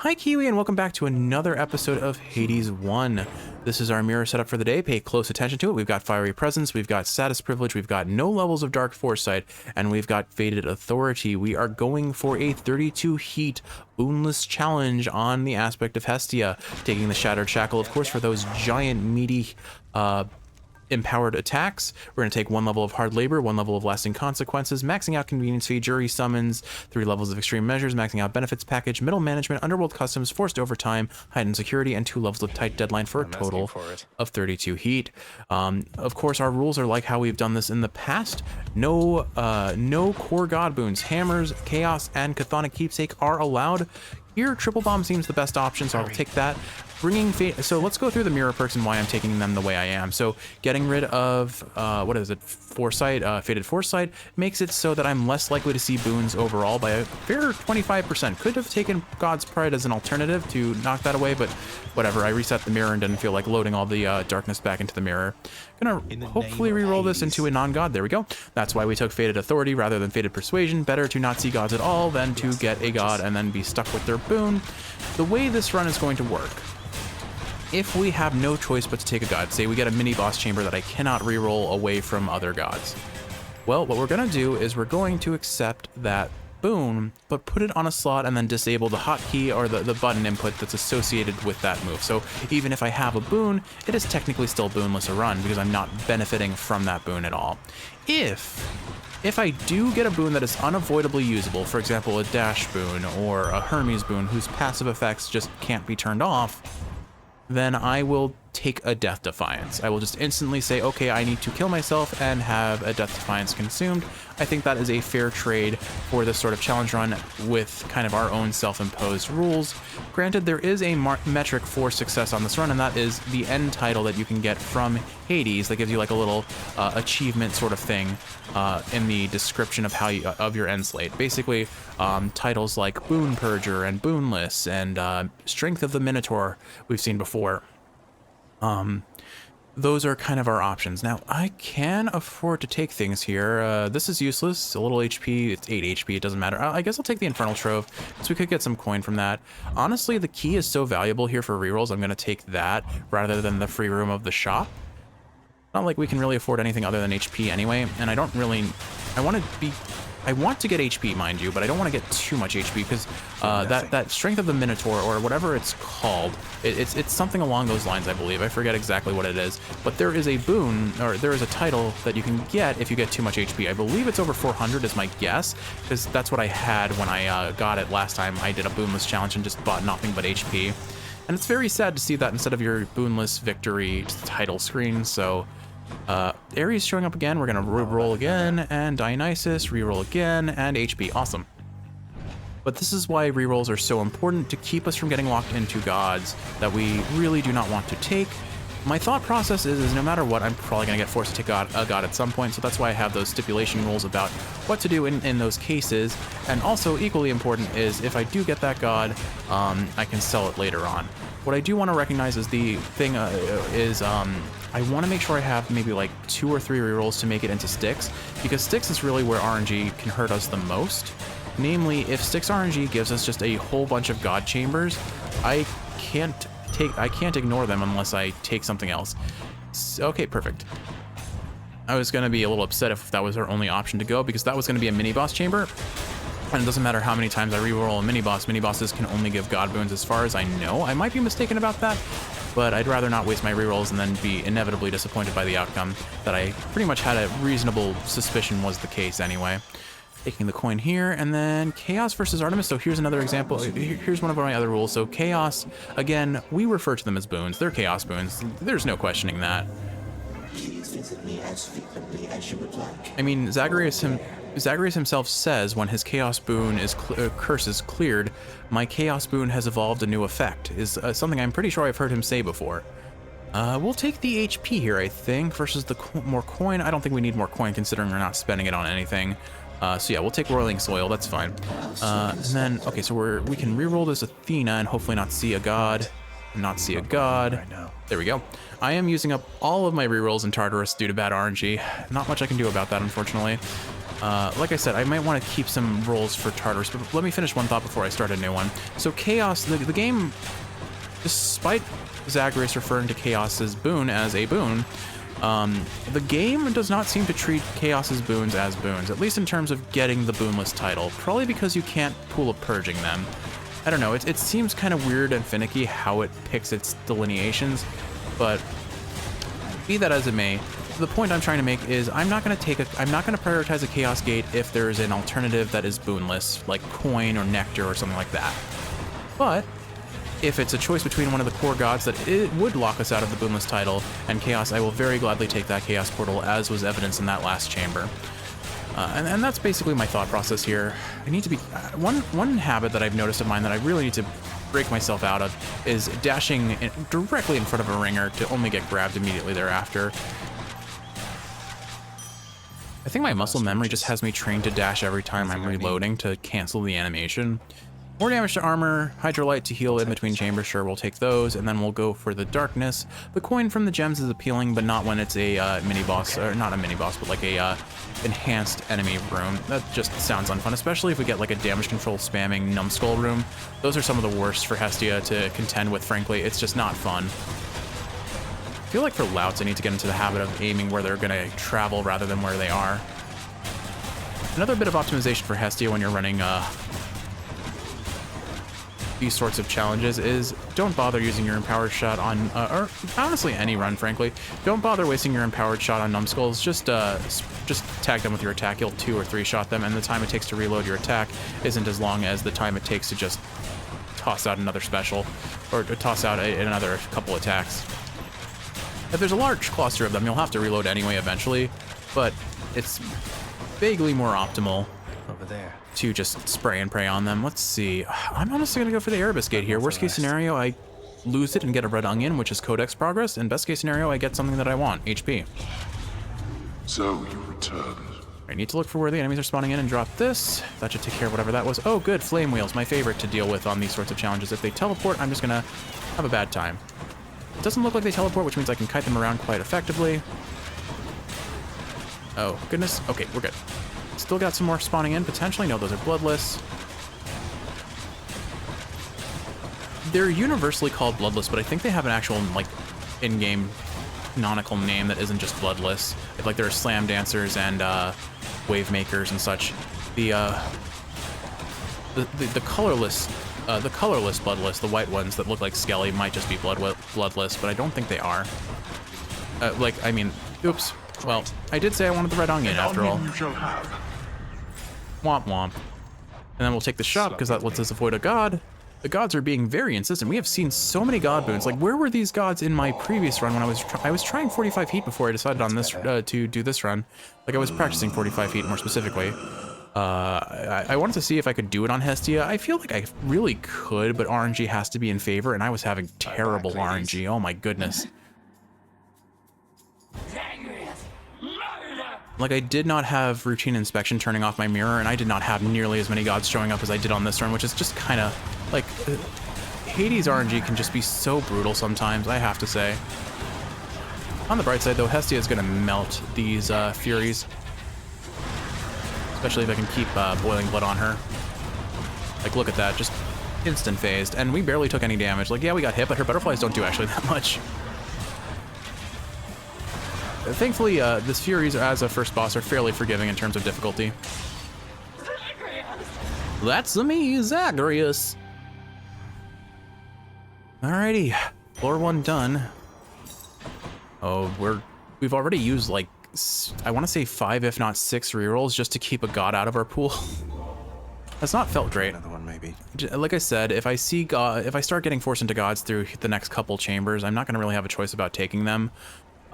Hi Kiwi, and welcome back to another episode of Hades 1. This is our mirror setup for the day. Pay close attention to it. We've got Fiery Presence, we've got Status Privilege, we've got no levels of Dark Foresight, and we've got Fated Authority. We are going for a 32 heat Boonless challenge on the aspect of Hestia, taking the Shattered Shackle, of course, for those giant meaty empowered attacks. We're going to take 1 level of Hard Labor, 1 level of Lasting Consequences, maxing out Convenience Fee, Jury Summons, 3 levels of Extreme Measures, maxing out Benefits Package, Middle Management, Underworld Customs, Forced Overtime, Heightened Security, and 2 levels of Tight Deadline for a total of 32 heat. Of course, our rules are like how we've done this in the past. No core god boons. Hammers, Chaos, and Chthonic Keepsake are allowed. Here, Triple Bomb seems the best option, so I'll take that. Bringing so let's go through the mirror perks and why I'm taking them the way I am. So getting rid of, what is it, Foresight, Fated Foresight, makes it so that I'm less likely to see boons overall by a fair 25%. Could have taken God's Pride as an alternative to knock that away, but whatever. I reset the mirror and didn't feel like loading all the darkness back into the mirror. Gonna hopefully re-roll this into a non-god. There we go. That's why we took Fated Authority rather than Fated Persuasion. Better to not see gods at all than to get a god and then be stuck with their boon. The way this run is going to work, if we have no choice but to take a god, say we get a mini boss chamber that I cannot re-roll away from other gods, well, what we're gonna do is we're going to accept that boon, but put it on a slot and then disable the hotkey or the button input that's associated with that move. So even if I have a boon, it is technically still boonless a run because I'm not benefiting from that boon at all. If I do get a boon that is unavoidably usable, for example, a dash boon or a Hermes boon whose passive effects just can't be turned off, then I will take a Death Defiance. I will just instantly say, okay, I need to kill myself and have a Death Defiance consumed. I think that is a fair trade for this sort of challenge run with kind of our own self-imposed rules. Granted, there is a metric for success on this run, and that is the end title that you can get from Hades that gives you like a little achievement sort of thing in the description of of your end slate. Basically, titles like Boon Purger and Boonless and Strength of the Minotaur we've seen before. Those are kind of our options. Now, I can afford to take things here. This is useless, a little HP, it's 8 HP, it doesn't matter. I guess I'll take the Infernal Trove, so we could get some coin from that. Honestly, the key is so valuable here for rerolls, I'm gonna take that rather than the free room of the shop. Not like we can really afford anything other than HP anyway, and I don't really, I want to get HP, mind you, but I don't want to get too much HP because that Strength of the Minotaur, or whatever it's called, it's something along those lines, I believe. I forget exactly what it is, but there is a boon, or there is a title that you can get if you get too much HP. I believe it's over 400 is my guess, because that's what I had when I got it last time. I did a boonless challenge and just bought nothing but HP. And it's very sad to see that instead of your boonless victory title screen, so... Ares showing up again, we're gonna roll again, and Dionysus, reroll again, and HP, awesome. But this is why rerolls are so important, to keep us from getting locked into gods that we really do not want to take. My thought process is no matter what, I'm probably gonna get forced to take a god at some point, so that's why I have those stipulation rules about what to do in those cases. And also, equally important is, if I do get that god, I can sell it later on. What I do want to recognize is the thing I want to make sure I have maybe like 2 or 3 rerolls to make it into Styx, because Styx is really where RNG can hurt us the most. Namely, if Styx RNG gives us just a whole bunch of god chambers, I can't ignore them unless I take something else. So, okay, perfect. I was going to be a little upset if that was our only option to go, because that was going to be a mini boss chamber. And it doesn't matter how many times I reroll a mini boss. Mini bosses can only give god boons as far as I know. I might be mistaken about that, but I'd rather not waste my rerolls and then be inevitably disappointed by the outcome that I pretty much had a reasonable suspicion was the case anyway. Taking the coin here, and then Chaos versus Artemis. So here's another example. Here's one of my other rules. So Chaos, again, we refer to them as boons. They're Chaos boons. There's no questioning that. Please visit me as frequently as you would like. I mean, Zagreus himself says when his Chaos boon curse is cleared, my Chaos boon has evolved a new effect, is something I'm pretty sure I've heard him say before. We'll take the HP here, I think, versus the more coin. I don't think we need more coin considering we're not spending it on anything. So yeah, we'll take Roiling Soil, that's fine. And then, okay, so we can reroll this Athena and hopefully not see a god. Not see a god. There we go. I am using up all of my rerolls in Tartarus due to bad RNG. Not much I can do about that, unfortunately. Like I said, I might want to keep some rolls for Tartarus, but let me finish one thought before I start a new one. So Chaos, the game, despite Zagreus referring to Chaos's boon as a boon, the game does not seem to treat Chaos's boons as boons, at least in terms of getting the Boonless title, probably because you can't pull a Purging them. I don't know, it seems kind of weird and finicky how it picks its delineations, but be that as it may, the point I'm trying to make is I'm not going to prioritize a Chaos Gate if there is an alternative that is boonless, like Coin or Nectar or something like that. But if it's a choice between one of the core gods that it would lock us out of the Boonless title and Chaos, I will very gladly take that Chaos Portal, as was evidenced in that last chamber. And that's basically my thought process here. I need to be... one habit that I've noticed of mine that I really need to break myself out of is dashing directly in front of a ringer to only get grabbed immediately thereafter. I think my muscle memory just has me trained to dash every time I'm reloading to cancel the animation. More damage to armor, Hydrolite to heal in between chambers, sure, we'll take those, and then we'll go for the darkness. The coin from the gems is appealing, but not when it's a mini-boss, or not a mini-boss, but like a enhanced enemy room. That just sounds unfun, especially if we get like a damage control spamming numbskull room. Those are some of the worst for Hestia to contend with, frankly. It's just not fun. I feel like for louts, I need to get into the habit of aiming where they're gonna travel rather than where they are. Another bit of optimization for Hestia when you're running these sorts of challenges is don't bother using your empowered shot on, or honestly any run, frankly. Don't bother wasting your empowered shot on numbskulls. Just tag them with your attack. You'll 2 or 3 shot them, and the time it takes to reload your attack isn't as long as the time it takes to just toss out another special, or toss out another couple attacks. If there's a large cluster of them, you'll have to reload anyway eventually, but it's vaguely more optimal over there to just spray and pray on them. Let's see. I'm honestly going to go for the Erebus Gate here. Worst case scenario, I lose it and get a red onion, which is Codex progress, and best case scenario, I get something that I want, HP. So you returned. I need to look for where the enemies are spawning in and drop this. That should take care of whatever that was. Oh, good. Flame Wheels, my favorite to deal with on these sorts of challenges. If they teleport, I'm just going to have a bad time. It doesn't look like they teleport, which means I can kite them around quite effectively. Oh, goodness. Okay, we're good. Still got some more spawning in, potentially. No, those are bloodless. They're universally called bloodless, but I think they have an actual, like, in-game canonical name that isn't just bloodless. Like, there are slam dancers and wave makers and such. The colorless bloodless, the white ones that look like Skelly, might just be bloodless, but I don't think they are. Like, I mean, oops. Well, I did say I wanted the red onion after all. You shall have. Womp womp. And then we'll take the shop because that lets us avoid a god. The gods are being very insistent. We have seen so many god boons. Like, where were these gods in my previous run when I was trying 45 heat before I decided on this to do this run? Like, I was practicing 45 heat more specifically. I wanted to see if I could do it on Hestia. I feel like I really could, but RNG has to be in favor, and I was having terrible RNG. Oh my goodness. Like, I did not have routine inspection turning off my mirror, and I did not have nearly as many gods showing up as I did on this run, which is just kind of, like, Hades RNG can just be so brutal sometimes, I have to say. On the bright side, though, Hestia is going to melt these Furies. Especially if I can keep boiling blood on her. Like, look at that, just instant phased, and we barely took any damage. Like, yeah, we got hit, but her butterflies don't do actually that much. Thankfully, this Furies as a first boss are fairly forgiving in terms of difficulty. That's me, Zagreus. Alrighty, floor 1 done. Oh, we've already used like, I want to say 5 if not 6 rerolls just to keep a god out of our pool. That's not felt great. another one maybe. Like I said, if I start getting forced into gods through the next couple chambers, I'm not going to really have a choice about taking them.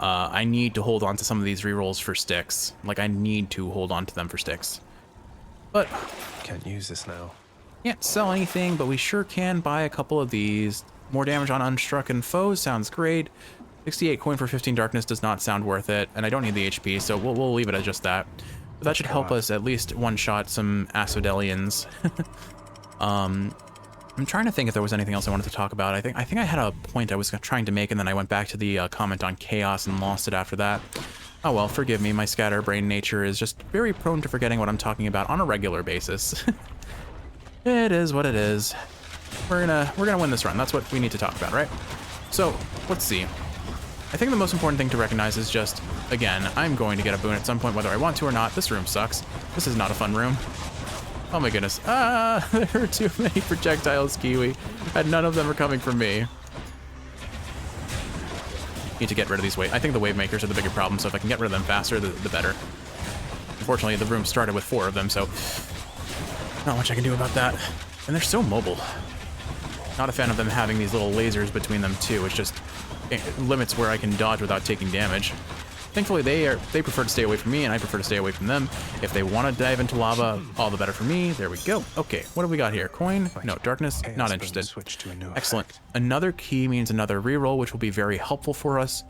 I need to hold on to some of these rerolls for sticks. Like, I need to hold on to them for sticks. But Can't use this now. can't sell anything, but we sure can buy a couple of these. More damage on unstrucken foes sounds great. 68 coin for 15 darkness does not sound worth it, and I don't need the HP, so we'll leave it at just that. But that should help us at least one-shot some Asphodelians. I'm trying to think if there was anything else I wanted to talk about. I think I had a point I was trying to make, and then I went back to the comment on Chaos and lost it after that. Oh well, forgive me, my scatterbrain nature is just very prone to forgetting what I'm talking about on a regular basis. It is what it is. We're gonna win this run. That's what we need to talk about, right? So, let's see. I think the most important thing to recognize is just, again, I'm going to get a boon at some point whether I want to or not. This room sucks. This is not a fun room. Oh my goodness. Ah, there are too many projectiles, Kiwi, and none of them are coming from me. Need to get rid of these wave. I think the wave makers are the bigger problem, so if I can get rid of them faster, the better. Unfortunately, the room started with 4 of them, so not much I can do about that. And they're so mobile. Not a fan of them having these little lasers between them too. It just limits where I can dodge without taking damage. Thankfully, they prefer to stay away from me, and I prefer to stay away from them. If they want to dive into lava, all the better for me. There we go. Okay, what have we got here? Coin? No, darkness? Not interested. Switch to a new Excellent. effect. Another key means another reroll, which will be very helpful for us.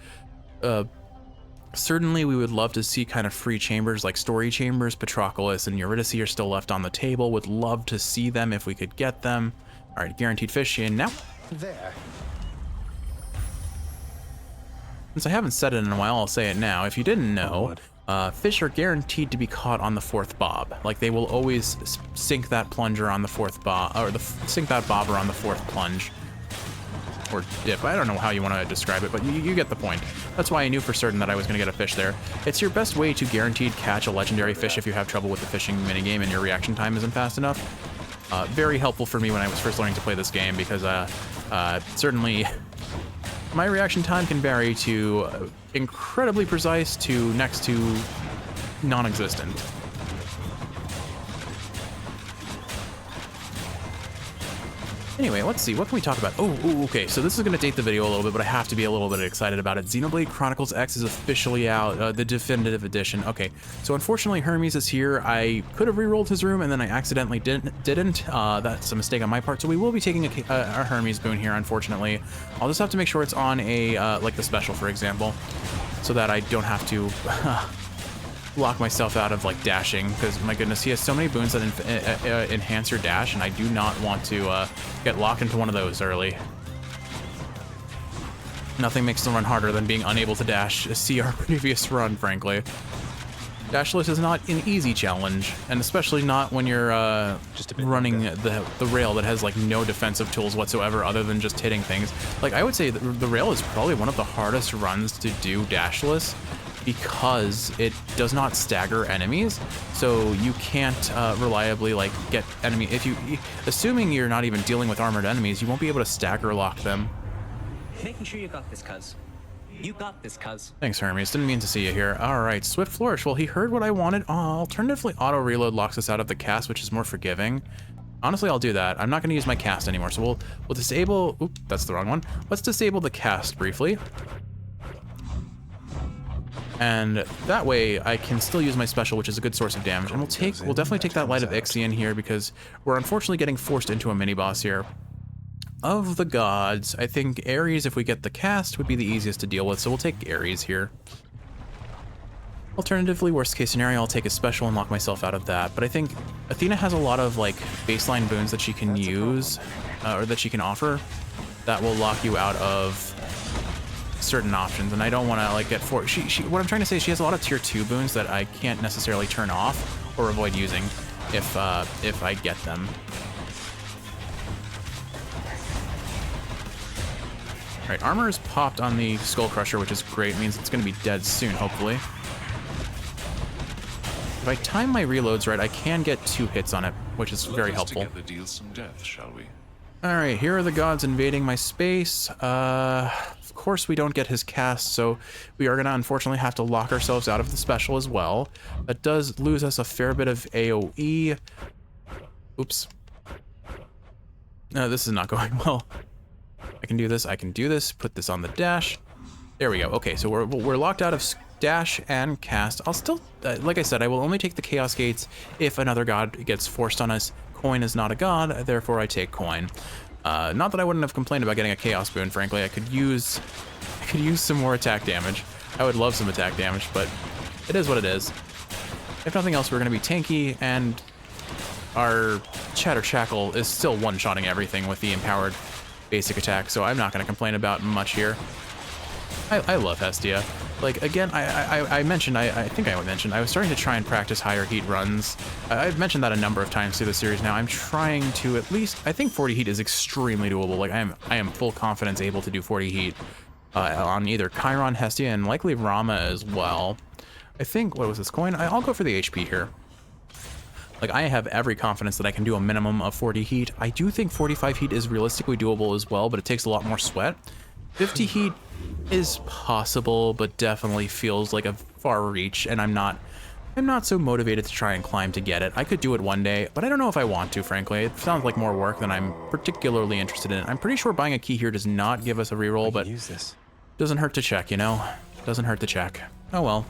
Certainly, we would love to see kind of free chambers like Story Chambers. Patroclus and Eurydice are still left on the table. Would love to see them if we could get them. All right, guaranteed fish in now. There. Since I haven't said it in a while, I'll say it now. If you didn't know, fish are guaranteed to be caught on the 4th bob. Like, they will always sink that plunger on the 4th bob, or sink that bobber on the 4th plunge. Or dip. I don't know how you want to describe it, but you get the point. That's why I knew for certain that I was going to get a fish there. It's your best way to guaranteed catch a legendary fish if you have trouble with the fishing minigame and your reaction time isn't fast enough. Very helpful for me when I was first learning to play this game because certainly my reaction time can vary to incredibly precise to next to non-existent. Anyway, let's see, what can we talk about? Oh, okay, so this is going to date the video a little bit, but I have to be a little bit excited about it. Xenoblade Chronicles X is officially out, the definitive edition. Okay, so unfortunately Hermes is here. I could have re-rolled his room, and then I accidentally didn't. That's a mistake on my part, so we will be taking a Hermes boon here, unfortunately. I'll just have to make sure it's on a, like the special, for example, so that I don't have to lock myself out of like dashing, because my goodness, he has so many boons that enhance your dash, and I do not want to get locked into one of those early. Nothing makes the run harder than being unable to dash. See our previous run, frankly. Dashless is not an easy challenge, and especially not when you're running the rail that has like no defensive tools whatsoever other than just hitting things. Like, I would say the rail is probably one of the hardest runs to do dashless, because it does not stagger enemies, so you can't reliably like get enemy. Assuming you're not even dealing with armored enemies, you won't be able to stagger lock them. Making sure you got this, cuz. You got this, cuz. Thanks, Hermes. Didn't mean to see you here. All right, Swift Flourish. Well, he heard what I wanted. Alternatively, auto reload locks us out of the cast, which is more forgiving. Honestly, I'll do that. I'm not going to use my cast anymore, so we'll disable. Oop, that's the wrong one. Let's disable the cast briefly. And that way I can still use my special, which is a good source of damage. And we'll definitely take that Light of Ixion here, because we're unfortunately getting forced into a mini boss here. Of the gods, I think Ares, if we get the cast, would be the easiest to deal with, so we'll take Ares here. Alternatively, worst case scenario, I'll take a special and lock myself out of that. But I think Athena has a lot of like baseline boons that she can use, or that she can offer, that will lock you out of certain options, and I don't want to like get for what I'm trying to say is she has a lot of tier 2 boons that I can't necessarily turn off or avoid using if I get them. All right, armor is popped on the Skull Crusher, which is great. It means it's going to be dead soon, hopefully. If I time my reloads right, I can get 2 hits on it, which is very helpful. Let us together deal some death, shall we? All right, here are the gods invading my space. Of course we don't get his cast, so we are gonna unfortunately have to lock ourselves out of the special as well. That does lose us a fair bit of AoE. Oops. No, this is not going well. I can do this, put this on the dash. There we go. Okay, so we're locked out of dash and cast. I'll still, like I said, I will only take the Chaos Gates if another god gets forced on us. Coin is not a god, therefore I take coin. Not that I wouldn't have complained about getting a chaos boon, frankly. I could use some more attack damage. I would love some attack damage, but it is what it is. If nothing else, we're gonna be tanky, and our Chatter Shackle is still one-shotting everything with the empowered basic attack, so I'm not gonna complain about much here. I love Hestia. Like, again, I mentioned, I think I mentioned, I was starting to try and practice higher heat runs. I've mentioned that a number of times through the series now. I'm trying to at least, I think 40 heat is extremely doable. Like, I am full confidence able to do 40 heat on either Chiron, Hestia, and likely Rama as well. I think, what was this coin? I'll go for the HP here. Like, I have every confidence that I can do a minimum of 40 heat. I do think 45 heat is realistically doable as well, but it takes a lot more sweat. 50 heat is possible, but definitely feels like a far reach, and I'm not so motivated to try and climb to get it. I could do it one day, but I don't know if I want to, frankly. It sounds like more work than I'm particularly interested in. I'm pretty sure buying a key here does not give us a reroll, but use this. Doesn't hurt to check, you know? Doesn't hurt to check. Oh well.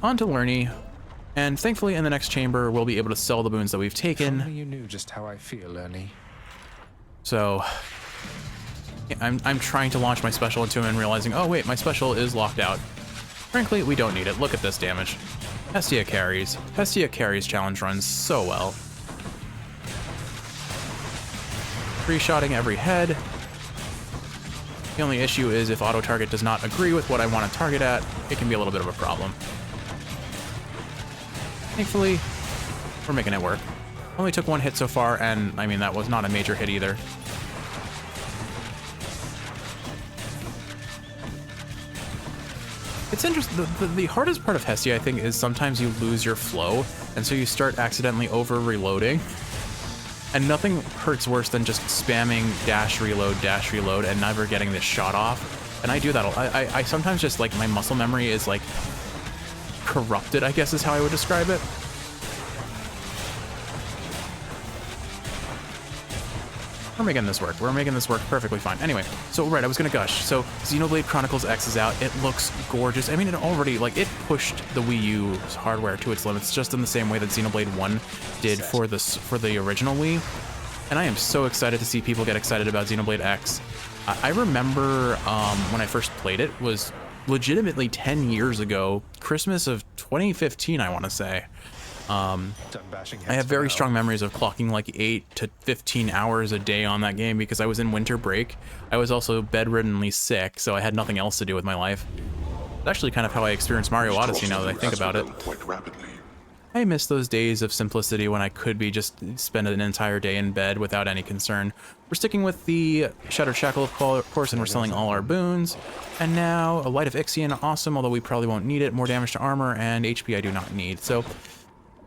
On to Lerny, and thankfully in the next chamber we'll be able to sell the boons that we've taken. If only you knew just how I feel, Ernie. So I'm trying to launch my special into him and realizing, oh wait, my special is locked out. Frankly, we don't need it. Look at this damage. Hestia carries. Hestia carries challenge runs so well. Three-shotting every head. The only issue is if auto target does not agree with what I want to target at, it can be a little bit of a problem. Thankfully, we're making it work. Only took one hit so far, and I mean, that was not a major hit either. It's interesting, the hardest part of Hestia, I think, is sometimes you lose your flow, and so you start accidentally over-reloading. And nothing hurts worse than just spamming dash reload, and never getting this shot off. And I do that. I sometimes just, like, my muscle memory is, like, corrupted, I guess is how I would describe it. We're making this work. We're making this work perfectly fine. Anyway, so right, I was gonna gush. So Xenoblade Chronicles X is out. It looks gorgeous. I mean, it already, like, it pushed the Wii U's hardware to its limits, just in the same way that Xenoblade 1 did for the original Wii. And I am so excited to see people get excited about Xenoblade X. I remember when I first played it was legitimately 10 years ago, Christmas of 2015, I want to say. I have very strong memories of clocking like 8 to 15 hours a day on that game because I was in winter break. I was also bedriddenly sick, so I had nothing else to do with my life. It's actually kind of how I experienced Mario Odyssey now that I think about it. I miss those days of simplicity when I could be just spend an entire day in bed without any concern. We're sticking with the Shattered Shackle, of course, and we're selling all our boons. And now a Light of Ixion, awesome, although we probably won't need it. More damage to armor, and HP I do not need. So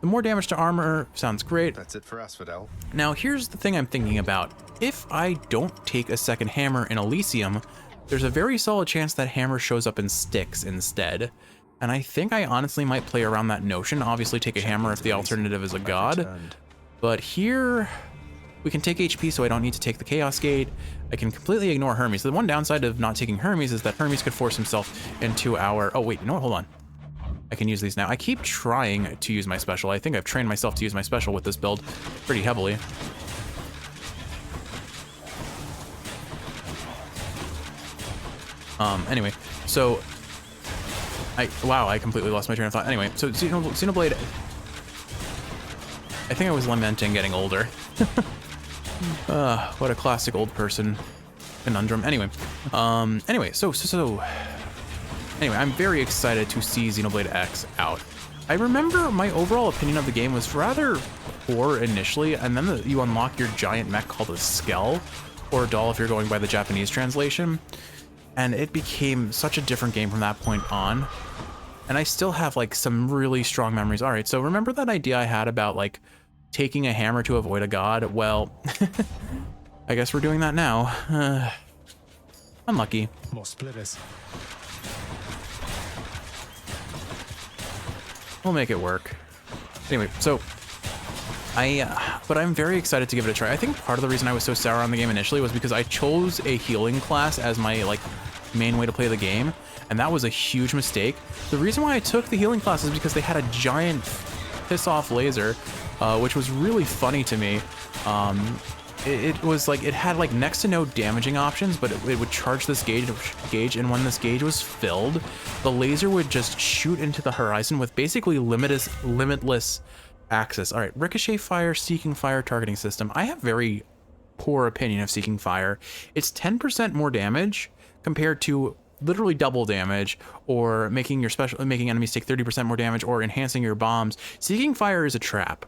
the more damage to armor sounds great. That's it for Asphodel. Now here's the thing I'm thinking about. If I don't take a second hammer in Elysium, there's a very solid chance that hammer shows up in Styx instead. And I think I honestly might play around that notion. Obviously take a hammer if the alternative is a god. But here we can take HP, so I don't need to take the Chaos Gate. I can completely ignore Hermes. The one downside of not taking Hermes is that Hermes could force himself into our... Oh wait, you know what? Hold on. I can use these now. I keep trying to use my special. I think I've trained myself to use my special with this build pretty heavily. Anyway, so wow, I completely lost my train of thought. Anyway, so Xenoblade, I think I was lamenting getting older. What a classic old person conundrum. Anyway, anyway, I'm very excited to see Xenoblade X out. I remember my overall opinion of the game was rather poor initially, and then you unlock your giant mech called a Skell, or a doll if you're going by the Japanese translation, and it became such a different game from that point on. And I still have like some really strong memories. All right, so remember that idea I had about like taking a hammer to avoid a god? Well, I guess we're doing that now. Unlucky. More splitters. We'll make it work. Anyway, so but I'm very excited to give it a try. I think part of the reason I was so sour on the game initially was because I chose a healing class as my like main way to play the game, and that was a huge mistake. The reason why I took the healing class is because they had a giant piss-off laser, which was really funny to me. It was like, it had like next to no damaging options, but it would charge this gauge, and when this gauge was filled, the laser would just shoot into the horizon with basically limitless access. All right, Ricochet Fire, Seeking Fire targeting system. I have very poor opinion of Seeking Fire. It's 10% more damage compared to literally double damage, or making enemies take 30% more damage, or enhancing your bombs. Seeking Fire is a trap.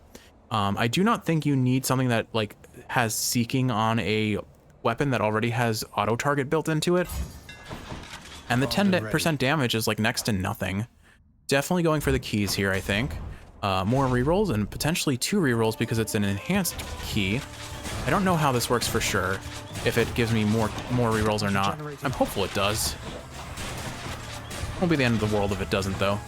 I do not think you need something that like has Seeking on a weapon that already has auto target built into it. And the 10% damage is like next to nothing. Definitely going for the keys here, I think. More rerolls, and potentially 2 rerolls because it's an enhanced key. I don't know how this works for sure, if it gives me more rerolls or not. I'm hopeful it does. Won't be the end of the world if it doesn't, though.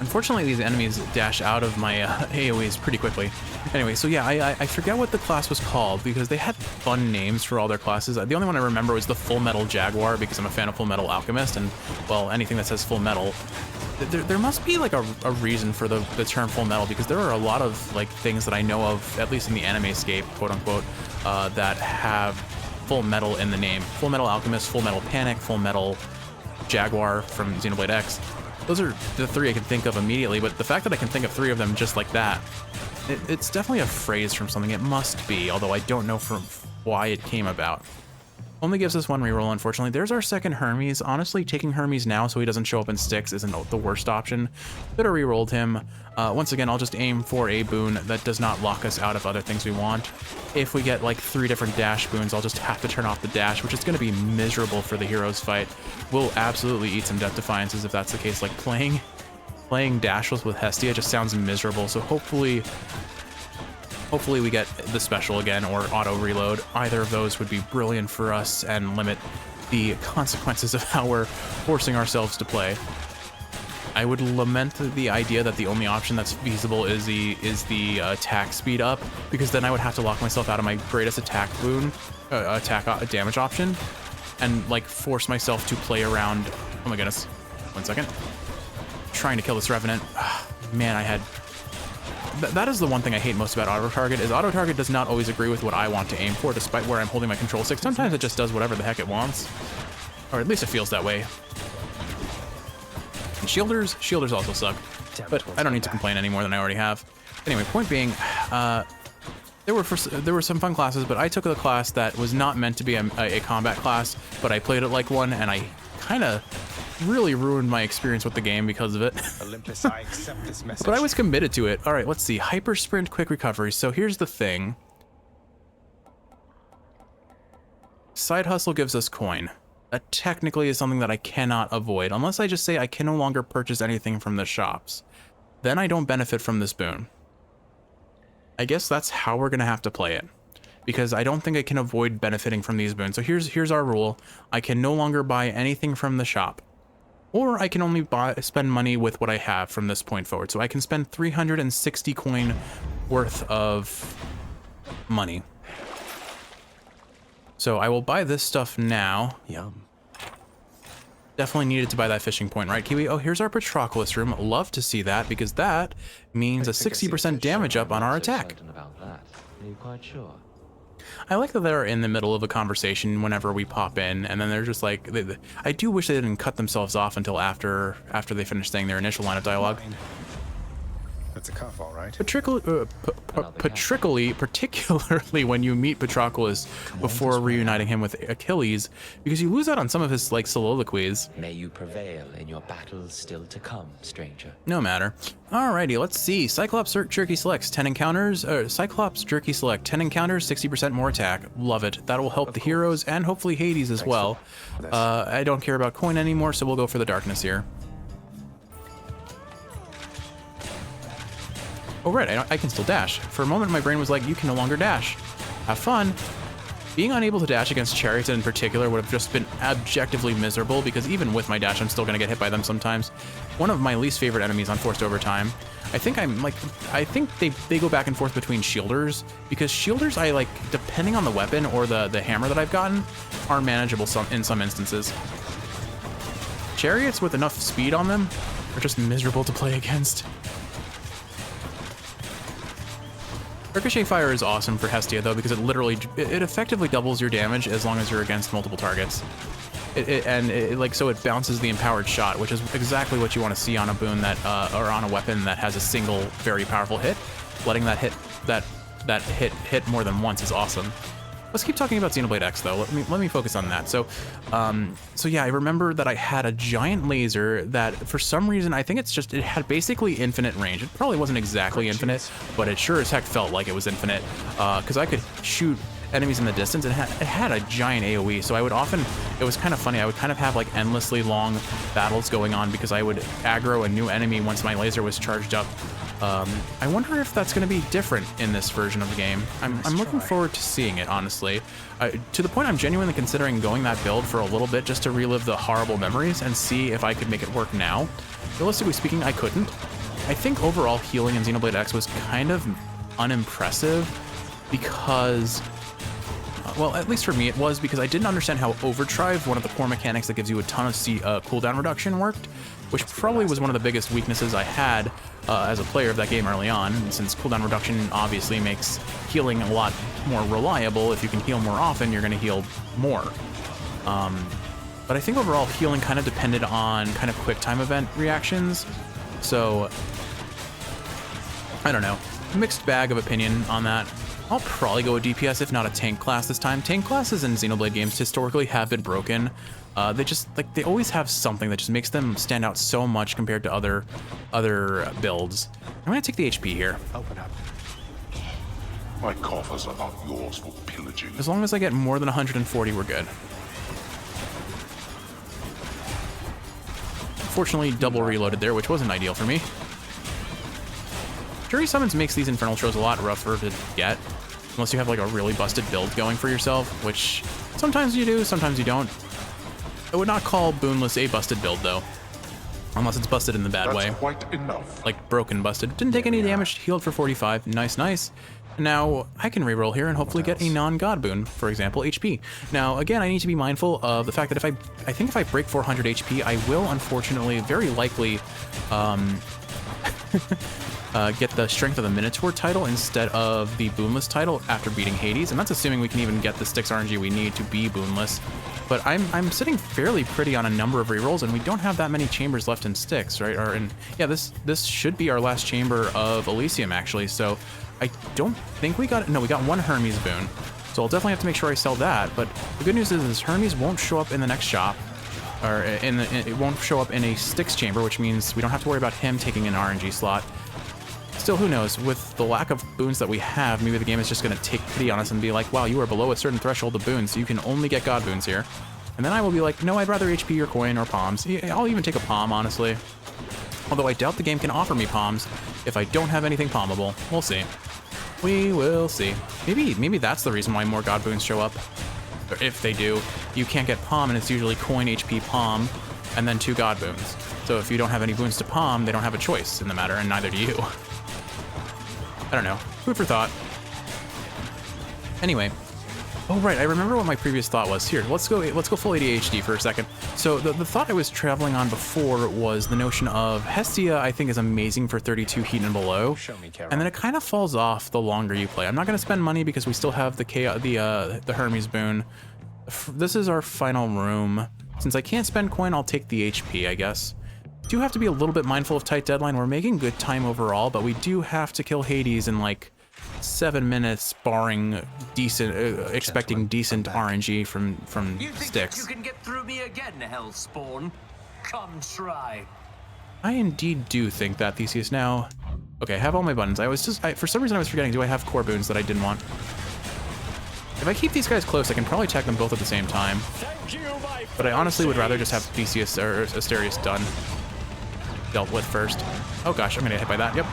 Unfortunately, these enemies dash out of my AoEs pretty quickly. Anyway, so yeah, I forget what the class was called because they had fun names for all their classes. The only one I remember was the Full Metal Jaguar because I'm a fan of Full Metal Alchemist, and, well, anything that says Full Metal. There must be like a reason for the term Full Metal, because there are a lot of like things that I know of, at least in the anime-scape, quote-unquote, that have Full Metal in the name. Full Metal Alchemist, Full Metal Panic, Full Metal Jaguar from Xenoblade X. Those are the 3 I can think of immediately, but the fact that I can think of 3 of them just like that, it's definitely a phrase from something. It must be, although I don't know from why it came about. Only gives us 1 reroll, unfortunately. There's our second Hermes. Honestly, taking Hermes now so he doesn't show up in Styx isn't the worst option. Could have rerolled him. Once again, I'll just aim for a boon that does not lock us out of other things we want. If we get like 3 different dash boons, I'll just have to turn off the dash, which is going to be miserable for the heroes fight. We'll absolutely eat some Death Defiances if that's the case. Like playing dashless with Hestia just sounds miserable, so hopefully we get the special again or auto reload. Either of those would be brilliant for us and limit the consequences of how we're forcing ourselves to play. I would lament the idea that the only option that's feasible is the attack speed up, because then I would have to lock myself out of my greatest attack boon, damage option, and like force myself to play around. Oh my goodness, 1 second. Trying to kill this Revenant. Man, I had. That is the one thing I hate most about auto-target, is auto-target does not always agree with what I want to aim for, despite where I'm holding my control stick. Sometimes it just does whatever the heck it wants. Or at least it feels that way. And shielders also suck. But I don't need to complain any more than I already have. Anyway, point being, there were some fun classes, but I took a class that was not meant to be a combat class, but I played it like one, and I kind of really ruined my experience with the game because of it. Olympus, I accept this message. But I was committed to it. All right, let's see. Hyper Sprint, Quick Recovery. So here's the thing. Side Hustle gives us coin. That technically is something that I cannot avoid, unless I just say I can no longer purchase anything from the shops. Then I don't benefit from this boon. I guess that's how we're going to have to play it, because I don't think I can avoid benefiting from these boons. So here's our rule. I can no longer buy anything from the shop. Or I can only spend money with what I have from this point forward. So I can spend 360 coin worth of money. So I will buy this stuff now. Yum. Definitely needed to buy that fishing point, right, Kiwi? Oh, here's our Patroclus room. Love to see that, because that means a 60% damage up on our attack. About that. Are you quite sure? I like that they're in the middle of a conversation whenever we pop in, and then they're just like, I do wish they didn't cut themselves off until after they finish saying their initial line of dialogue. That's a cuff, all right. Particularly when you meet Patroclus before reuniting him with Achilles, because you lose out on some of his like soliloquies. May you prevail in your battles still to come, stranger. No matter. Alrighty, let's see. Cyclops Jerky selects 10 encounters. Cyclops Jerky select 10 encounters, 60% more attack. Love it. That will help the heroes and hopefully Hades as well. I don't care about coin anymore, so we'll go for the darkness here. Oh, right, I can still dash. For a moment, my brain was like, you can no longer dash. Have fun. Being unable to dash against chariots in particular would have just been objectively miserable, because even with my dash, I'm still going to get hit by them sometimes. One of my least favorite enemies on Forced Overtime. I think they go back and forth between shielders, because shielders, depending on the weapon or the hammer that I've gotten, are manageable in some instances. Chariots with enough speed on them are just miserable to play against. Ricochet Fire is awesome for Hestia, though, because it effectively doubles your damage as long as you're against multiple targets. So it bounces the empowered shot, which is exactly what you want to see on a boon or on a weapon that has a single very powerful hit. Letting that that hit more than once is awesome. Let's keep talking about Xenoblade X though. Let me focus on that. So yeah, I remember that I had a giant laser that for some reason, I think it had basically infinite range. It probably wasn't exactly infinite, but it sure as heck felt like it was infinite, because I could shoot enemies in the distance. It had a giant AoE, so I would often, it was kind of funny, I would kind of have like endlessly long battles going on because I would aggro a new enemy once my laser was charged up. I wonder if that's going to be different in this version of the game. I'm looking forward to seeing it, honestly. To the point I'm genuinely considering going that build for a little bit just to relive the horrible memories and see if I could make it work now. Realistically speaking, I couldn't. I think overall healing in Xenoblade X was kind of unimpressive because, well, at least for me it was, because I didn't understand how Overdrive, one of the core mechanics that gives you a ton of cooldown reduction, worked, which probably was one of the biggest weaknesses I had as a player of that game early on, since cooldown reduction obviously makes healing a lot more reliable. If you can heal more often, you're going to heal more. But I think overall healing kind of depended on kind of quick time event reactions, so I don't know. Mixed bag of opinion on that. I'll probably go with DPS, if not a tank class this time. Tank classes in Xenoblade games historically have been broken. They just, like, they always have something that just makes them stand out so much compared to other builds. I'm gonna take the HP here. Open up. My coffers are not yours for pillaging. As long as I get more than 140, we're good. Unfortunately, double reloaded there, which wasn't ideal for me. Jury Summons makes these Infernal Throws a lot rougher to get, unless you have like a really busted build going for yourself, which sometimes you do, sometimes you don't. I would not call Boonless a busted build though, unless it's busted in the bad way. That's quite enough. Like broken busted. Didn't take any damage, healed for 45, nice, nice. Now, I can reroll here and hopefully get a non-god boon, for example, HP. Now, again, I need to be mindful of the fact that I think if I break 400 HP, I will unfortunately, very likely, get the Strength of the Minotaur title instead of the Boonless title after beating Hades, and that's assuming we can even get the Styx RNG we need to be Boonless. But I'm sitting fairly pretty on a number of rerolls, and we don't have that many chambers left in Styx, right? Yeah, this should be our last chamber of Elysium, actually, so I don't think we got, no, we got one Hermes boon, so I'll definitely have to make sure I sell that. But the good news is Hermes won't show up in the next shop, or it won't show up in a Styx chamber, which means we don't have to worry about him taking an RNG slot. Still, who knows? With the lack of boons that we have, maybe the game is just going to take pity on us and be like, wow, you are below a certain threshold of boons, so you can only get god boons here. And then I will be like, no, I'd rather HP or coin or palms. I'll even take a palm, honestly. Although I doubt the game can offer me palms if I don't have anything palmable. We'll see. We will see. Maybe that's the reason why more god boons show up. Or if they do, you can't get palm, and it's usually coin, HP, palm, and then 2 god boons. So if you don't have any boons to palm, they don't have a choice in the matter, and neither do you. I don't know. Food for thought. Anyway. Oh, right. I remember what my previous thought was. Here, let's go full ADHD for a second. So the thought I was traveling on before was the notion of Hestia, I think, is amazing for 32 heat and below. Show me, Carol. And then it kind of falls off the longer you play. I'm not going to spend money because we still have the Hermes boon. This is our final room. Since I can't spend coin, I'll take the HP, I guess. Do have to be a little bit mindful of tight deadline. We're making good time overall, but we do have to kill Hades in like 7 minutes, barring decent, expecting decent RNG from You think Styx. you can get through me again, Hellspawn? Come try. I indeed do think that, Theseus. Now, okay, I have all my buttons. For some reason I was forgetting, do I have core boons that I didn't want? If I keep these guys close, I can probably attack them both at the same time. But I honestly would rather just have Theseus or Asterius dealt with first. Oh gosh, I'm gonna get hit by that, yep.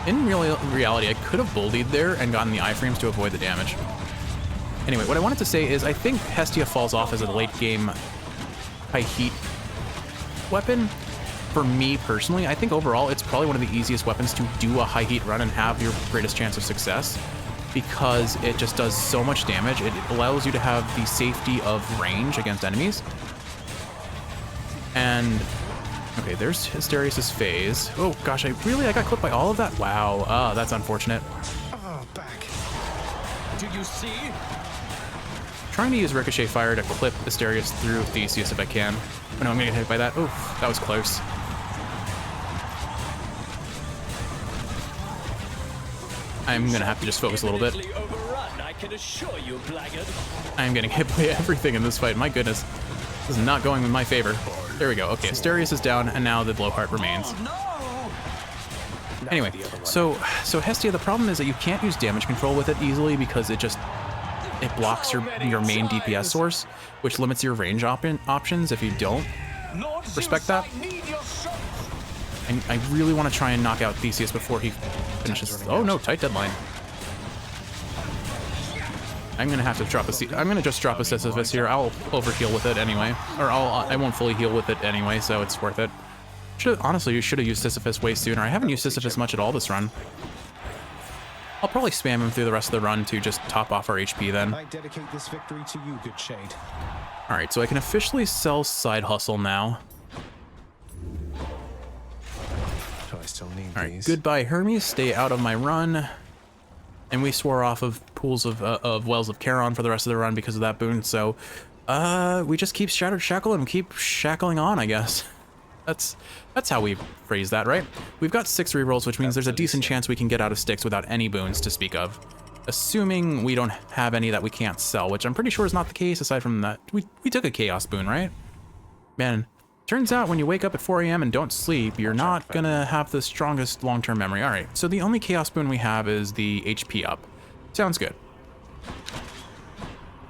In reality, I could have bullied there and gotten the iframes to avoid the damage. Anyway, what I wanted to say is I think Hestia falls off as a late game high heat weapon. For me personally, I think overall it's probably one of the easiest weapons to do a high heat run and have your greatest chance of success, because it just does so much damage. It allows you to have the safety of range against enemies. And okay, there's Asterius' phase. Oh gosh, I got clipped by all of that? Wow, that's unfortunate. Oh, back. Do you see? Trying to use Ricochet Fire to clip Asterius through Theseus if I can. Oh no, I'm gonna get hit by that. Oof, that was close. I'm gonna have to just focus a little bit. Overrun, I can assure you, blackguard. I am getting hit by everything in this fight. My goodness. This is not going in my favor. There we go. Okay, Asterius is down, and now the Blowheart remains. Anyway, so Hestia, the problem is that you can't use damage control with it easily because it blocks your main DPS source, which limits your range options if you don't respect that. And I really want to try and knock out Theseus before he finishes. Oh no, tight deadline. I'm gonna have to drop I'm gonna just drop a Sisyphus here. I'll overheal with it anyway, or I won't fully heal with it anyway, so it's worth it. Honestly, you should have used Sisyphus way sooner. I haven't used Sisyphus much at all this run. I'll probably spam him through the rest of the run to just top off our HP then. I dedicate this victory to you, good shade. All right, so I can officially sell Side Hustle now. Do I still need All right, these? goodbye Hermes, stay out of my run. And we swore off of pools of Wells of Charon for the rest of the run because of that boon, so we just keep Shattered Shackle and keep shackling on, I guess. That's how we phrase that, right? We've got 6 rerolls, which means there's a decent chance we can get out of Styx without any boons to speak of. Assuming we don't have any that we can't sell, which I'm pretty sure is not the case, aside from that. We took a Chaos boon, right? Man, turns out when you wake up at 4 AM and don't sleep, you're not gonna have the strongest long-term memory. All right, so the only Chaos boon we have is the HP up. Sounds good.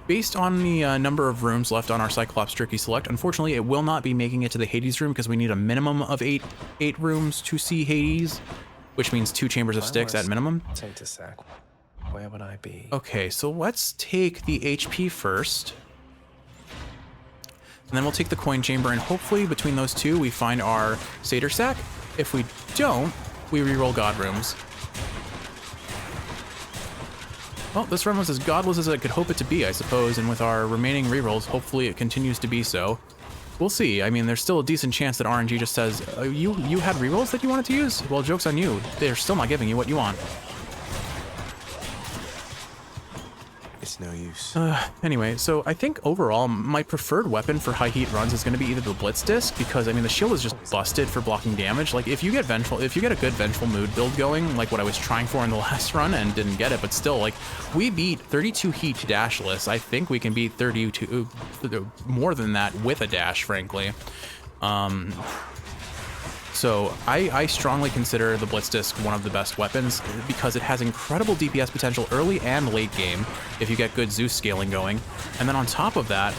Based on the number of rooms left on our Cyclops Tricky Select, unfortunately, it will not be making it to the Hades room because we need a minimum of 8 rooms to see Hades, which means 2 chambers of Styx at minimum. Take to sack. Where would I be? Okay, so let's take the HP first. And then we'll take the coin chamber, and hopefully between those two, we find our Satyr Sack. If we don't, we reroll God rooms. Well, this run was as godless as I could hope it to be, I suppose, and with our remaining rerolls, hopefully it continues to be so. We'll see. I mean, there's still a decent chance that RNG just says, you had rerolls that you wanted to use? Well, joke's on you. They're still not giving you what you want. It's no use. Anyway, so I think overall, my preferred weapon for high heat runs is going to be either the Blitz Disc, because I mean the shield is just busted for blocking damage. Like if you get a good Vengeful Mood build going, like what I was trying for in the last run and didn't get it, but still, like we beat 32 heat dashless. I think we can beat 32 more than that with a dash, frankly. So I strongly consider the Blitz Disc one of the best weapons because it has incredible DPS potential early and late game if you get good Zeus scaling going. And then on top of that,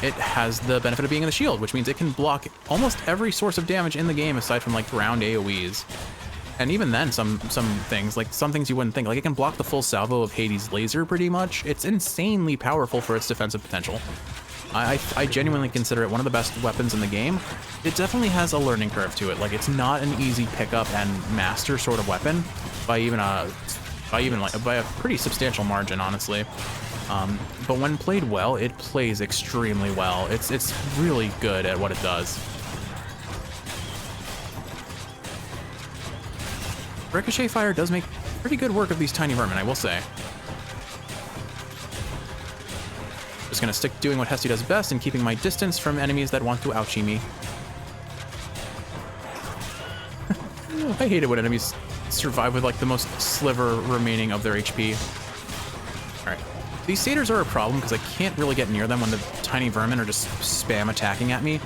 it has the benefit of being in the shield, which means it can block almost every source of damage in the game aside from like ground AoEs. And even then, some things you wouldn't think. Like it can block the full salvo of Hades' laser pretty much. It's insanely powerful for its defensive potential. I genuinely consider it one of the best weapons in the game. It definitely has a learning curve to it. Like it's not an easy pickup and master sort of weapon by a pretty substantial margin, honestly. But when played well, it plays extremely well. It's really good at what it does. Ricochet Fire does make pretty good work of these tiny vermin, I will say. Just gonna stick doing what Hestia does best and keeping my distance from enemies that want to ouchie me. I hate it when enemies survive with like the most sliver remaining of their HP. All right, these satyrs are a problem because I can't really get near them when the tiny vermin are just spam attacking at me.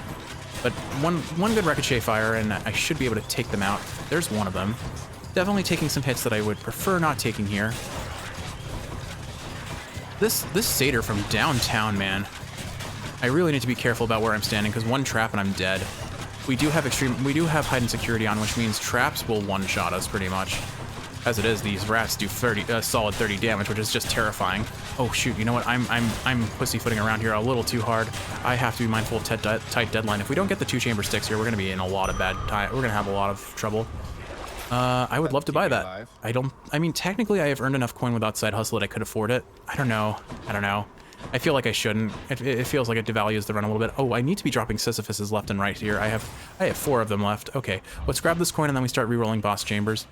But one good Ricochet Fire and I should be able to take them out. There's one of them. Definitely taking some hits that I would prefer not taking here. This satyr from downtown, man. I really need to be careful about where I'm standing because one trap and I'm dead. We do have hide and security on, which means traps will one-shot us pretty much. As it is, these rats do solid 30 damage, which is just terrifying. Oh shoot, you know what? I'm pussyfooting around here a little too hard. I have to be mindful of tight deadline. If we don't get the 2 chamber sticks here, we're gonna be in a lot of bad time. We're gonna have a lot of trouble. I would love to buy that. I mean, technically I have earned enough coin without Side Hustle that I could afford it. I don't know. I feel like I shouldn't. It feels like it devalues the run a little bit. Oh, I need to be dropping Sisyphuses left and right here. I have 4 of them left. Okay, let's grab this coin and then we start re-rolling boss chambers.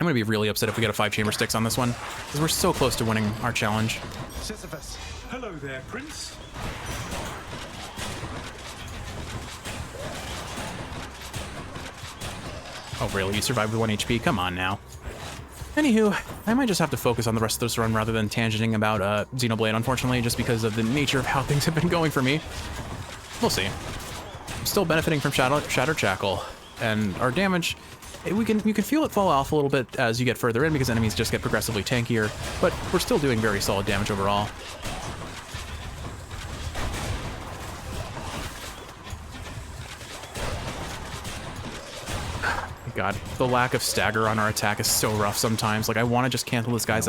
I'm gonna be really upset if we get a 5 chamber sticks on this one because we're so close to winning our challenge. Sisyphus. Hello there, Prince. Oh really? You survived with 1 HP? Come on now. Anywho, I might just have to focus on the rest of this run rather than tangenting about Xenoblade, unfortunately, just because of the nature of how things have been going for me. We'll see. I'm still benefiting from Shattered Shackle, and our damage, you can feel it fall off a little bit as you get further in because enemies just get progressively tankier, but we're still doing very solid damage overall. God, the lack of stagger on our attack is so rough sometimes. Like, I want to just cancel this guy's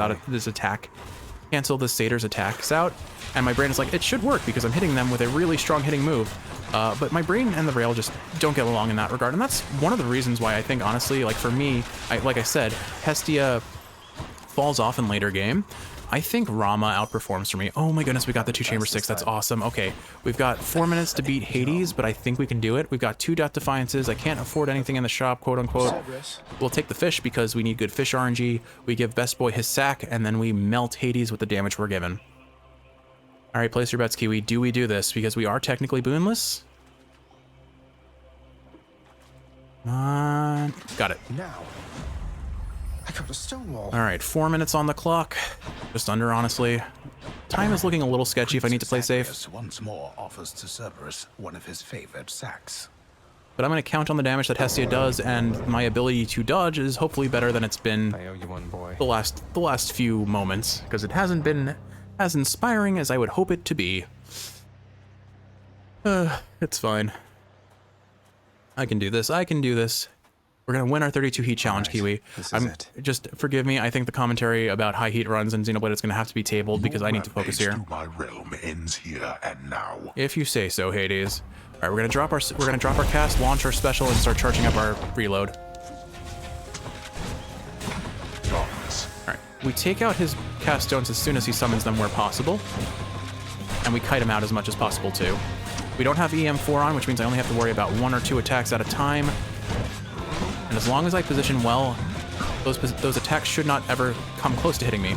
cancel this satyr's attacks out, and my brain is like, it should work because I'm hitting them with a really strong hitting move. But my brain and the rail just don't get along in that regard, and that's one of the reasons why I think, honestly, like for me, like I said, Hestia falls off in later game. I think Rama outperforms for me. Oh my goodness, we got the 2 Chamber 6. That's awesome. Okay, we've got 4 minutes to beat Hades, but I think we can do it. We've got 2 Death Defiances. I can't afford anything in the shop, quote unquote. We'll take the fish because we need good fish RNG. We give Best Boy his sack, and then we melt Hades with the damage we're given. All right, place your bets, Kiwi. Do we do this? Because we are technically boonless. Got it. Now, I got a stone wall. All right, 4 minutes on the clock. Just under, honestly. Time is looking a little sketchy if I need to play safe. Once more offers to Cerberus one of his favorite sacks. But I'm going to count on the damage that Hestia does, and my ability to dodge is hopefully better than it's been I owe you one, boy. the last few moments, because it hasn't been as inspiring as I would hope it to be. It's fine. I can do this. I can do this. We're gonna win our 32 heat challenge, Kiwi. This is it. Just forgive me. I think the commentary about high heat runs in Xenoblade is gonna have to be tabled because I need to focus here. To my realm ends here and now. If you say so, Hades. All right, we're gonna drop our cast, launch our special, and start charging up our reload. Darkness. All right, we take out his cast stones as soon as he summons them where possible, and we kite him out as much as possible too. We don't have EM4 on, which means I only have to worry about 1 or 2 attacks at a time. And as long as I position well, those attacks should not ever come close to hitting me.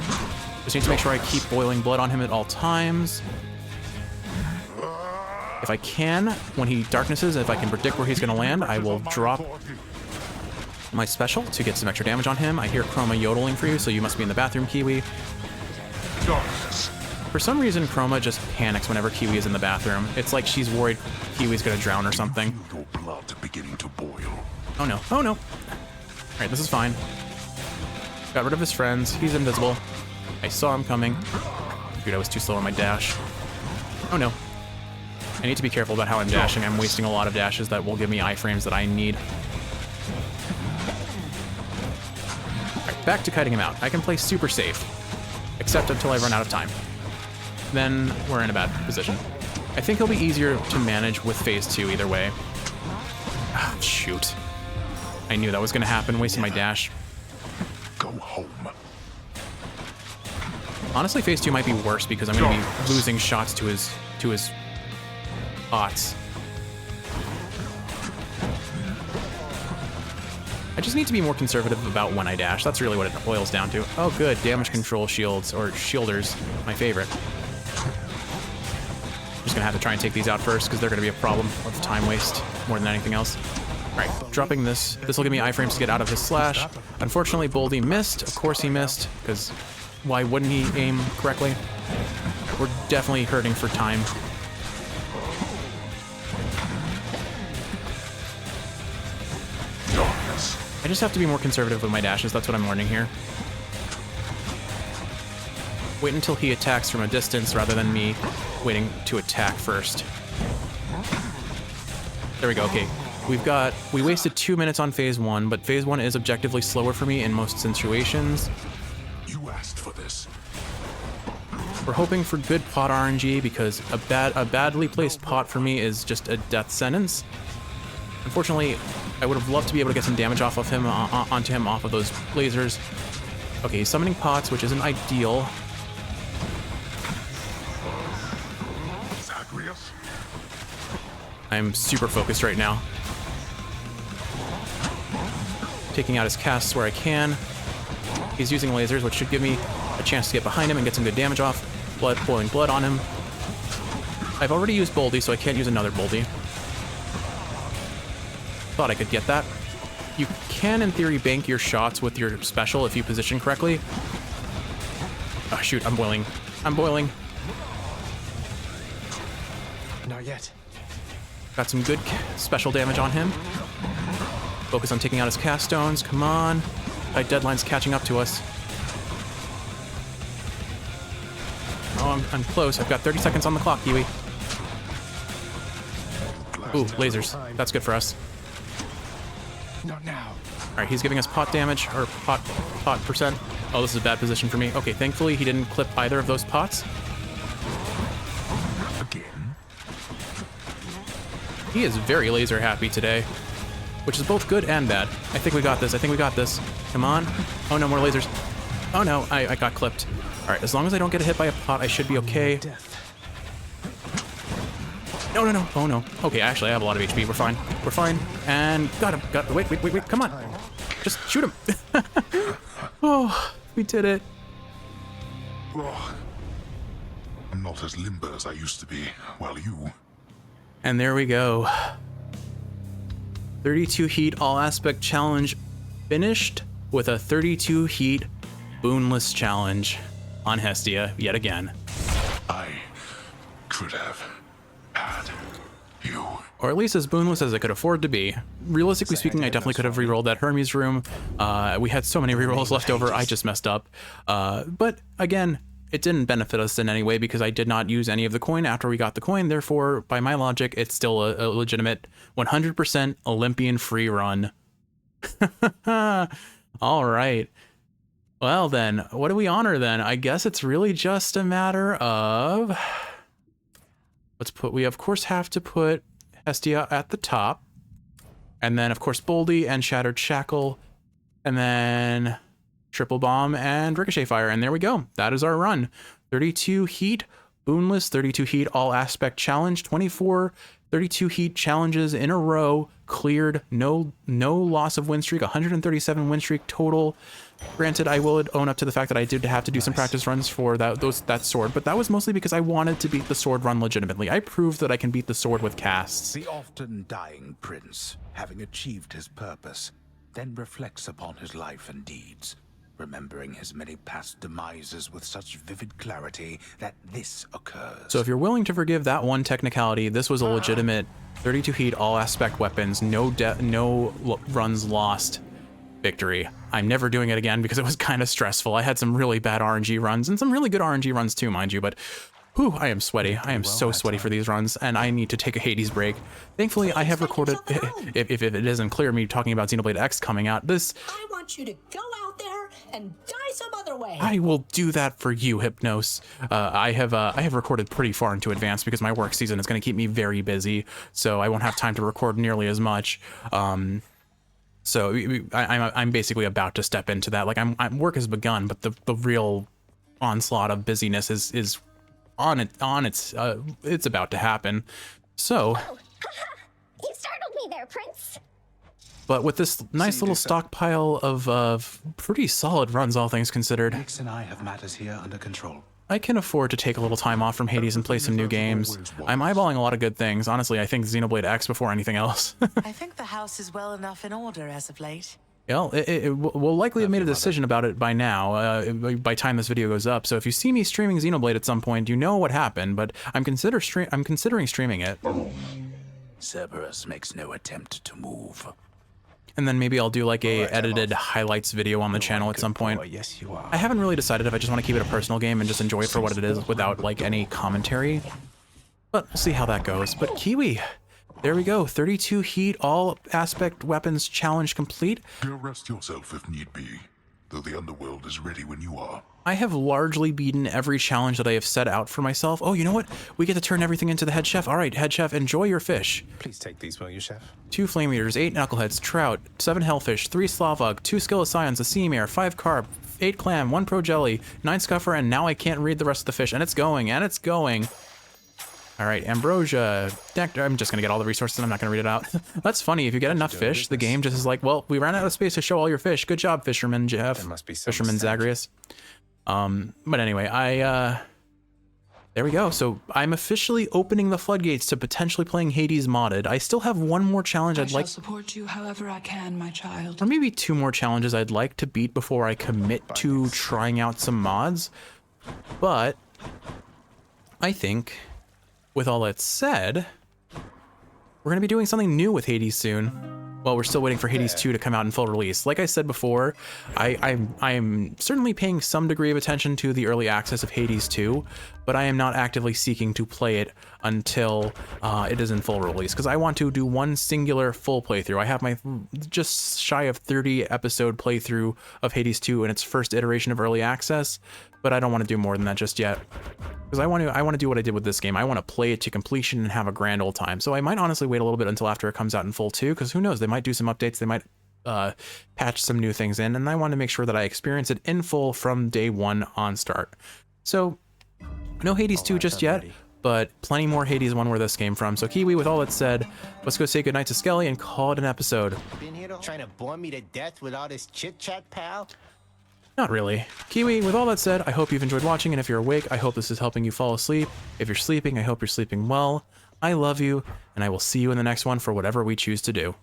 Just need to make sure I keep boiling blood on him at all times. If I can, when he darknesses, if I can predict where he's going to land, I will drop my special to get some extra damage on him. I hear Chroma yodeling for you, so you must be in the bathroom, Kiwi. Darkness. For some reason, Chroma just panics whenever Kiwi is in the bathroom. It's like she's worried Kiwi's going to drown or something. Your blood beginning to boil. Oh no, oh no. All right, this is fine. Got rid of his friends. He's invisible. I saw him coming. Dude, I was too slow on my dash. Oh no. I need to be careful about how I'm dashing. I'm wasting a lot of dashes that will give me iframes that I need. All right, back to kiting him out. I can play super safe, except until I run out of time. Then we're in a bad position. I think he'll be easier to manage with phase 2 either way. Ah, shoot. I knew that was going to happen, wasting my dash. Go home. Honestly, phase 2 might be worse because I'm going to be losing shots to his bots. I just need to be more conservative about when I dash. That's really what it boils down to. Oh good, damage control shields, or shielders, my favorite. I'm just going to have to try and take these out first because they're going to be a problem of time waste more than anything else. Right, dropping this. This will give me iframes to get out of his slash. Unfortunately, Boldy missed. Of course he missed, because why wouldn't he aim correctly? We're definitely hurting for time. Darkness. I just have to be more conservative with my dashes. That's what I'm learning here. Wait until he attacks from a distance rather than me waiting to attack first. There we go, okay. We wasted 2 minutes on phase 1, but phase 1 is objectively slower for me in most situations. You asked for this. We're hoping for good pot RNG because a badly placed pot for me is just a death sentence. Unfortunately, I would have loved to be able to get some damage off of him, onto him off of those lasers. Okay, he's summoning pots, which isn't ideal. Zagreus. I'm super focused right now. Taking out his casts where I can. He's using lasers, which should give me a chance to get behind him and get some good damage off. Boiling blood on him. I've already used Boldy, so I can't use another Boldy. Thought I could get that. You can, in theory, bank your shots with your special if you position correctly. Oh, shoot, I'm boiling. I'm boiling. Not yet. Got some good special damage on him. Focus on taking out his cast stones. Come on. Tight deadline's catching up to us. Oh, I'm close. I've got 30 seconds on the clock, Kiwi. Ooh, lasers. That's good for us. Not now. All right, he's giving us pot damage, or pot percent. Oh, this is a bad position for me. Okay, thankfully he didn't clip either of those pots. Again? He is very laser happy today, which is both good and bad. I think we got this. I think we got this. Come on. Oh, no, more lasers. Oh, no, I got clipped. All right, as long as I don't get hit by a pot, I should be okay. No, no, no. Oh, no. Okay, actually, I have a lot of HP. We're fine. We're fine. And got him. Wait. Come on. Just shoot him. Oh, we did it. Oh, I'm not as limber as I used to be. Well, you. And there we go. 32 heat all aspect challenge finished with a 32 heat Boonless challenge on Hestia yet again. I could have had you. Or at least as Boonless as it could afford to be. Realistically speaking, I definitely could have rerolled that Hermes room. We had so many rerolls left over, I just messed up. But again, it didn't benefit us in any way because I did not use any of the coin after we got the coin. Therefore, by my logic, it's still a legitimate 100% Olympian-Free run. All right. Well then, what do we honor then? I guess it's really just a matter of... we of course have to put Hestia at the top. And then of course Boldy and Shattered Shackle. And then Triple Bomb and Ricochet Fire. And there we go. That is our run. 32 heat, Boonless, 32 heat all aspect challenge, 24 32 heat challenges in a row, cleared, no loss of win streak, 137 win streak total. Granted, I will own up to the fact that I did have to do some practice runs for that sword, but that was mostly because I wanted to beat the sword run legitimately. I proved that I can beat the sword with casts. The often dying prince, having achieved his purpose, then reflects upon his life and deeds, remembering his many past demises with such vivid clarity that this occurs. So if you're willing to forgive that one technicality, this was a legitimate 32 heat all aspect weapons, no runs lost victory. I'm never doing it again because it was kind of stressful. I had some really bad RNG runs and some really good RNG runs too, mind you, but whew, I am sweaty. I am so sweaty for these runs, and I need to take a Hades break. Thankfully, I have recorded, if it isn't clear, me talking about Xenoblade X coming out, I want you to go out there and die some other way. I will do that for you, Hypnos. I have recorded pretty far into advance because my work season is going to keep me very busy, so I won't have time to record nearly as much. So I'm basically about to step into that. Like work has begun, but the real onslaught of busyness is it's about to happen. So You startled me there, Prince. but with this nice little stockpile of pretty solid runs, all things considered, Nix and I have matters here under control. I can afford to take a little time off from Hades and play some new games. I'm eyeballing a lot of good things. Honestly, I think Xenoblade X before anything else. I think the house is well enough in order as of late. Well, we'll likely have made a decision about it by now, by time this video goes up. So if you see me streaming Xenoblade at some point, you know what happened, but I'm considering streaming it. Cerberus makes no attempt to move. And then maybe I'll do like a edited highlights video on the channel at some point. Yes, you are. I haven't really decided if I just want to keep it a personal game and just enjoy it for what it is without like any commentary. But we'll see how that goes. But Kiwi, there we go. 32 heat, all aspect weapons challenge complete. Go rest yourself if need be, though the underworld is ready when you are. I have largely beaten every challenge that I have set out for myself. Oh, you know what? We get to turn everything into the head chef. All right, head chef, enjoy your fish. Please take these, will you, Chef? 2 flame eaters, 8 knuckleheads, trout, 7 hellfish, 3 slavog, 2 scylloscions, a sea mare, 5 carp, 8 clam, 1 pro jelly, 9 scuffer, and now I can't read the rest of the fish. And it's going, and it's going. All right, ambrosia, nectar. I'm just gonna get all the resources and I'm not gonna read it out. That's funny, if you get enough fish, the game just is like, well, we ran out of space to show all your fish. Good job, Fisherman Jeff. There must be some Fisherman mistake. Zagreus. But anyway, there we go. So I'm officially opening the floodgates to potentially playing Hades modded. I still have one more challenge I'd like. Support you however I can, my child. Or maybe 2 more challenges I'd like to beat before I commit to trying out some mods. But I think, with all that said, we're going to be doing something new with Hades soon. Well, we're still waiting for Hades 2 to come out in full release. Like I said before, I am certainly paying some degree of attention to the early access of Hades 2, but I am not actively seeking to play it until it is in full release, because I want to do one singular full playthrough. I have my just shy of 30 episode playthrough of Hades 2 in its first iteration of early access, but I don't want to do more than that just yet. Because I want to do what I did with this game. I want to play it to completion and have a grand old time. So I might honestly wait a little bit until after it comes out in full too, because who knows, they might do some updates, they might patch some new things in, and I want to make sure that I experience it in full from day 1 on start. So no Hades 2 just yet, but plenty more Hades 1 where this came from. So Kiwi, with all that said, let's go say goodnight to Skelly and call it an episode. Been here trying to bore me to death with all this chit-chat, pal? Not really. Kiwi, with all that said, I hope you've enjoyed watching, and if you're awake, I hope this is helping you fall asleep. If you're sleeping, I hope you're sleeping well. I love you, and I will see you in the next one for whatever we choose to do.